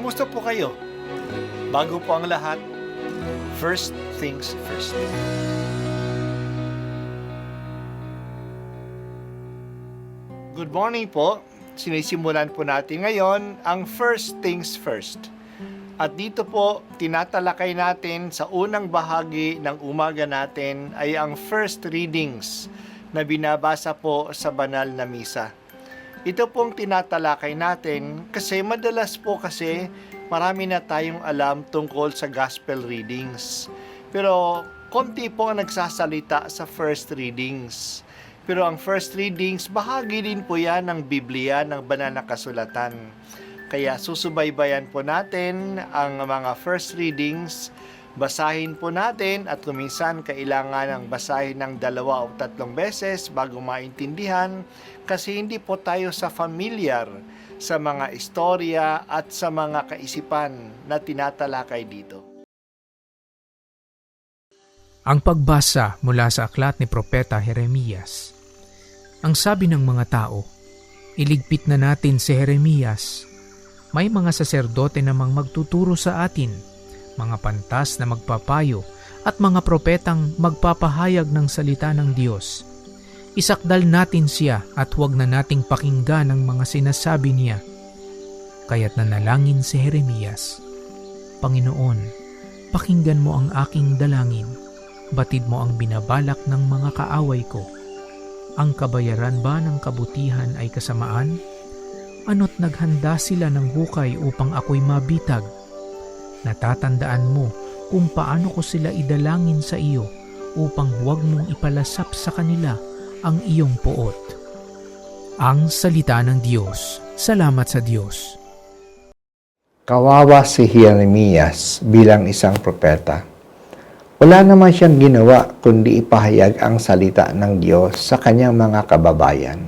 Kamusta po kayo? Bago po ang lahat, first things first. Good morning po. Sinisimulan po natin ngayon ang first things first. At dito po, tinatalakay natin sa unang bahagi ng umaga natin ay ang first readings na binabasa po sa banal na misa. Ito pong tinatalakay natin kasi madalas po kasi marami na tayong alam tungkol sa gospel readings. Pero konti po ang nagsasalita sa first readings. Pero ang first readings, bahagi din po yan ng Biblia, ng banal na kasulatan. Kaya susubaybayan po natin ang mga first readings. Basahin po natin at kuminsan kailangan ng basahin ng 2 o 3 beses bago maintindihan kasi hindi po tayo familiar sa mga istorya at sa mga kaisipan na tinatalakay dito. Ang pagbasa mula sa aklat ni Propeta Jeremias. Ang sabi ng mga tao, iligpit na natin si Jeremias. May mga saserdote namang magtuturo sa atin, mga pantas na magpapayo at mga propetang magpapahayag ng salita ng Diyos. Isakdal natin siya at huwag na nating pakinggan ang mga sinasabi niya. Kaya't nanalangin si Jeremias, Panginoon, pakinggan mo ang aking dalangin. Batid mo ang binabalak ng mga kaaway ko. Ang kabayaran ba ng kabutihan ay kasamaan? Ano't naghanda sila ng hukay upang ako'y mabitag? Natatandaan mo kung paano ko sila idalangin sa iyo upang huwag mong ipalasap sa kanila ang iyong poot. Ang salita ng Diyos. Salamat sa Diyos. Kawawa si Jeremias bilang isang propeta. Wala naman siyang ginawa kundi ipahayag ang salita ng Diyos sa kanyang mga kababayan.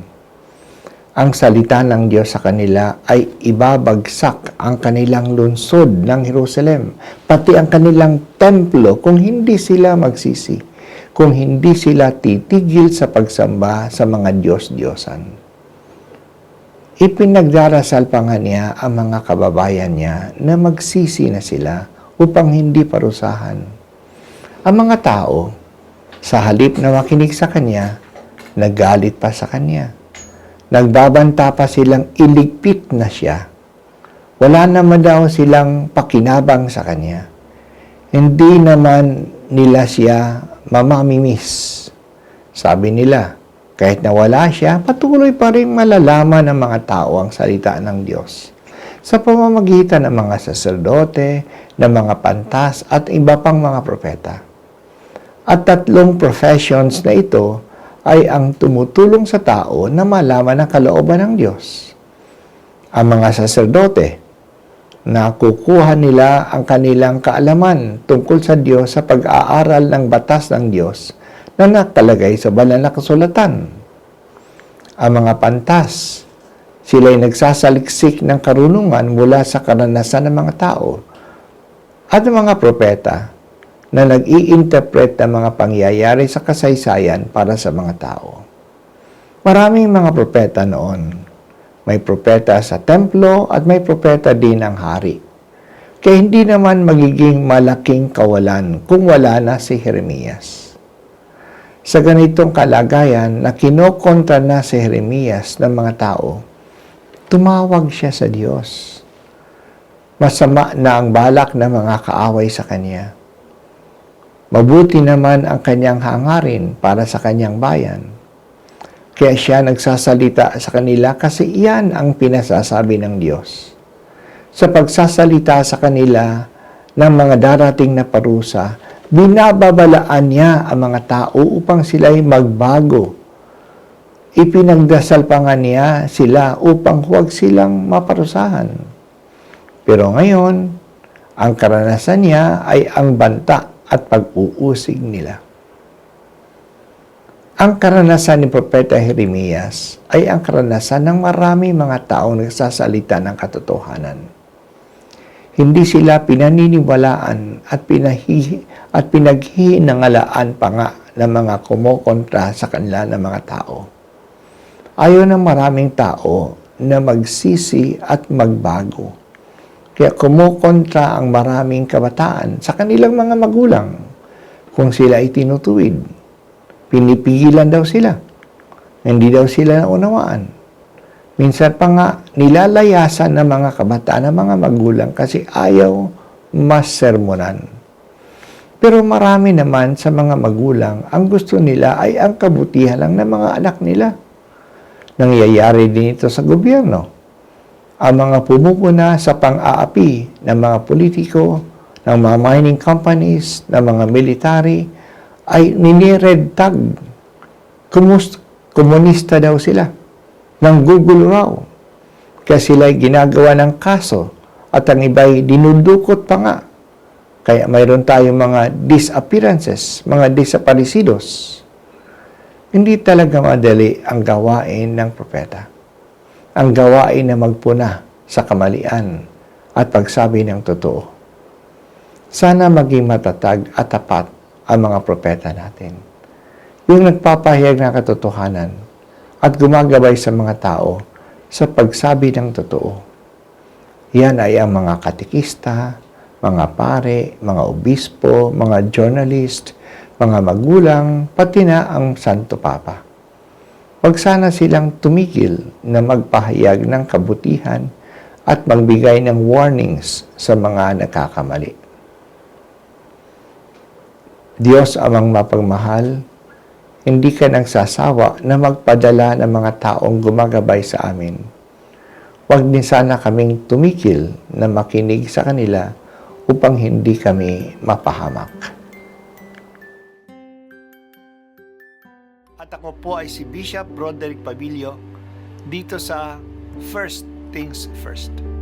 Ang salita ng Diyos sa kanila ay ibabagsak ang kanilang lungsod ng Jerusalem, pati ang kanilang templo kung hindi sila magsisi, kung hindi sila titigil sa pagsamba sa mga Diyos-Diyosan. Ipinagdarasal pa nga niya ang mga kababayan niya na magsisi na sila upang hindi parusahan. Ang mga tao, sa halip na makinig sa kanya, naggalit pa sa kanya. Nagbabanta pa silang iligpit na siya. Wala naman daw silang pakinabang sa kanya. Hindi naman nila siya mamamimiss. Sabi nila, kahit na wala siya, patuloy pa rin malalaman ng mga tao ang salita ng Diyos sa pamamagitan ng mga saserdote, ng mga pantas at iba pang mga propeta. At 3 professions na ito ay ang tumutulong sa tao na malaman ang kalooban ng Diyos. Ang mga saserdote, na kukuha nila ang kanilang kaalaman tungkol sa Diyos sa pag-aaral ng batas ng Diyos na nakalagay sa banal na kasulatan. Ang mga pantas, sila'y nagsasaliksik ng karunungan mula sa karanasan ng mga tao. At ang mga propeta, na nag-i-interpret ng mga pangyayari sa kasaysayan para sa mga tao. Maraming mga propeta noon. May propeta sa templo at may propeta din ang hari. Kaya hindi naman magiging malaking kawalan kung wala na si Jeremias. Sa ganitong kalagayan na kinokontra na si Jeremias ng mga tao, tumawag siya sa Diyos. Masama na ang balak ng mga kaaway sa kanya. Mabuti naman ang kanyang hangarin para sa kanyang bayan. Kaya siya nagsasalita sa kanila kasi iyan ang pinasasabi ng Diyos. Sa pagsasalita sa kanila ng mga darating na parusa, binababalaan niya ang mga tao upang sila'y magbago. Ipinagdasal pa nga niya sila upang huwag silang maparusahan. Pero ngayon, ang karanasan niya ay ang banta at pag-uusig nila. Ang karanasan ni Propeta Jeremias ay ang karanasan ng marami mga taong nagsasalita ng katotohanan. Hindi sila pinaniniwalaan at pinaghihinangalaan pa nga ng mga kumokontra sa kanila ng mga tao. Ayaw ng maraming tao na magsisi at magbago. Kaya kumukontra ang maraming kabataan sa kanilang mga magulang kung sila ay tinutuwid. Pinipigilan daw sila. Hindi daw sila naunawaan. Minsan pa nga, nilalayasan ng mga kabataan, ng mga magulang kasi ayaw mas sermonan. Pero marami naman sa mga magulang, ang gusto nila ay ang kabutihan lang ng mga anak nila. Nangyayari din ito sa gobyerno. Ang mga pumupuna sa pang-aapi ng mga politiko, ng mga mining companies, ng mga military, ay nini-red tag. Komunista daw sila. Nanggugulo raw. Kaya sila'y ginagawa ng kaso at ang iba'y dinudukot pa nga. Kaya mayroon tayong mga disappearances, mga desaparecidos. Hindi talaga madali ang gawain ng propeta. Ang gawain na magpuna sa kamalian at pagsabi ng totoo. Sana maging matatag at tapat ang mga propeta natin. Yung nagpapahayag ng katotohanan at gumagabay sa mga tao sa pagsabi ng totoo. Yan ay ang mga katekista, mga pare, mga obispo, mga journalist, mga magulang, pati na ang Santo Papa. Huwag sana silang tumigil na magpahayag ng kabutihan at magbigay ng warnings sa mga nagkakamali. Diyos amang mapagmahal, hindi ka nagsasawa na magpadala ng mga taong gumagabay sa amin. Huwag din sana kaming tumigil na makinig sa kanila upang hindi kami mapahamak. At ako po ay si Bishop Broderick Pabilio dito sa First Things First.